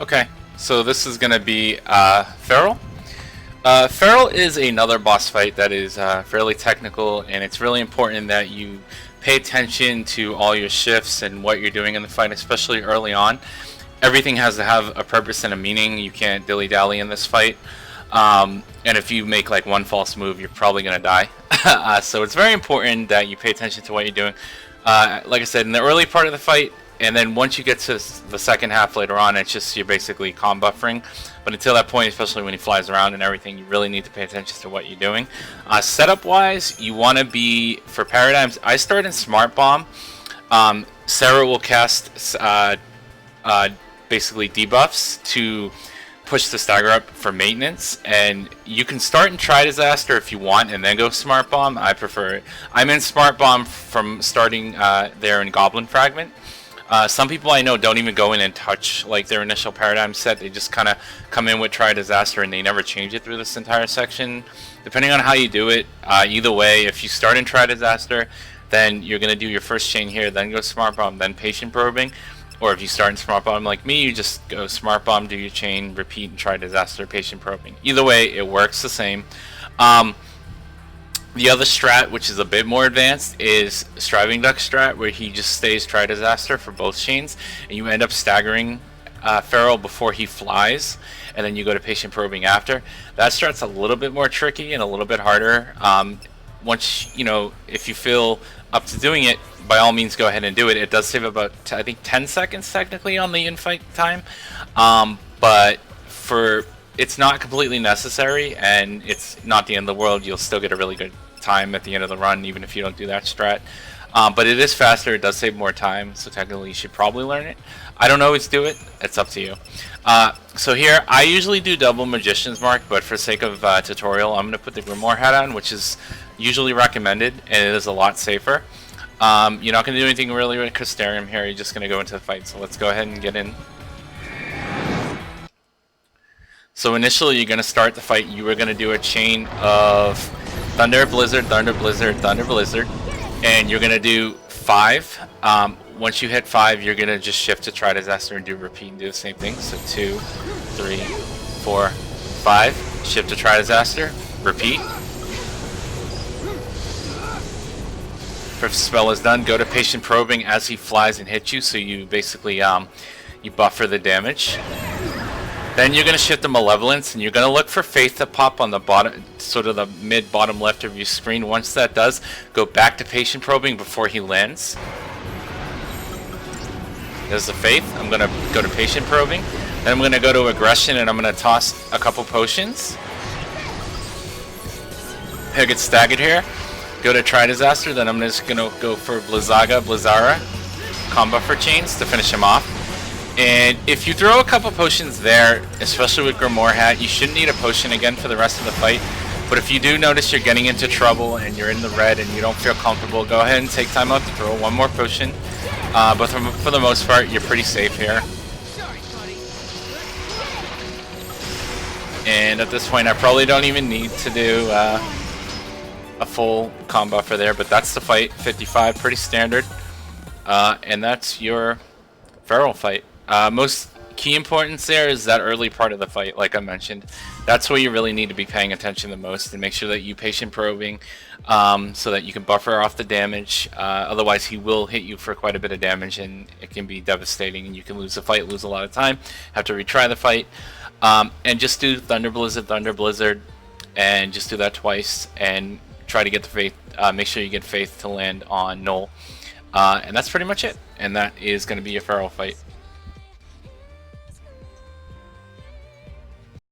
Okay, so this is gonna be Faeryl. Faeryl is another boss fight that is fairly technical, and it's really important that you pay attention to all your shifts and what you're doing in the fight, especially early on. Everything has to have a purpose and a meaning. You can't dilly-dally in this fight. And if you make like one false move, you're probably gonna die. So it's very important that you pay attention to what you're doing. Like I said, in the early part of the fight, and then once you get to the second half later on, it's just you're basically comb buffering. But until that point, especially when he flies around and everything, you really need to pay attention to what you're doing. Setup wise, you want to be, for paradigms, I start in Smart Bomb. Sarah will cast basically debuffs to push the stagger up for maintenance, and you can start in Try Disaster if you want and then go Smart Bomb. I prefer it. I'm in Smart Bomb from starting there in Goblin Fragment. Some people I know don't even go in and touch like their initial paradigm set. They just kind of come in with Try Disaster and they never change it through this entire section. Depending on how you do it, either way, if you start in Try Disaster, then you're going to do your first chain here, then go Smart Bomb, then Patient Probing. Or if you start in Smart Bomb like me, you just go Smart Bomb, do your chain, repeat, and Try Disaster, Patient Probing. Either way, it works the same. The other strat, which is a bit more advanced, is Striving Duck strat, where he just stays Try Disaster for both chains, and you end up staggering Faeryl before he flies, and then you go to Patient Probing after. That strat's a little bit more tricky and a little bit harder. Once, you know, if you feel up to doing it, by all means go ahead and do it. It does save about, I think, 10 seconds technically on the in-fight time, but it's not completely necessary, and it's not the end of the world. You'll still get a really good time at the end of the run, even if you don't do that strat. But it is faster, it does save more time, so technically you should probably learn it. I don't always do it, it's up to you. So here, I usually do double Magician's Mark, but for sake of tutorial, I'm going to put the Grimoire hat on, which is usually recommended, and it is a lot safer. You're not going to do anything really with Crystarium here, you're just going to go into the fight, so let's go ahead and get in. So initially you're going to start the fight, you are going to do a chain of Thunder, Blizzard, Thunder, Blizzard, Thunder, Blizzard, and you're going to do 5. Once you hit 5, you're going to just shift to Try Disaster and do repeat and do the same thing. So 2, 3, 4, 5, shift to Try Disaster, repeat. First spell is done, go to Patient Probing as he flies and hits you, so you basically you buffer the damage. Then you're going to shift to Malevolence, and you're going to look for Faith to pop on the bottom, sort of the mid-bottom left of your screen. Once that does, go back to Patient Probing before he lands. There's the Faith. I'm going to go to Patient Probing. Then I'm going to go to Aggression, and I'm going to toss a couple potions. He'll get staggered here. Go to Try Disaster, then I'm just going to go for Blizzara, combo for chains to finish him off. And if you throw a couple potions there, especially with Grimoire Hat, you shouldn't need a potion again for the rest of the fight. But if you do notice you're getting into trouble and you're in the red and you don't feel comfortable, go ahead and take time out to throw one more potion. But for the most part, you're pretty safe here. And at this point, I probably don't even need to do a full combo for there, but that's the fight. 55, pretty standard. And that's your Faeryl fight. Most key importance there is that early part of the fight, like I mentioned. That's where you really need to be paying attention the most, and make sure that you Patient Probing so that you can buffer off the damage. Otherwise he will hit you for quite a bit of damage, and it can be devastating, and you can lose the fight, lose a lot of time, have to retry the fight. And just do Thunder Blizzard, and just do that twice, and try to get the Faith, make sure you get Faith to land on Null. And that's pretty much it, and that is going to be your Faeryl fight.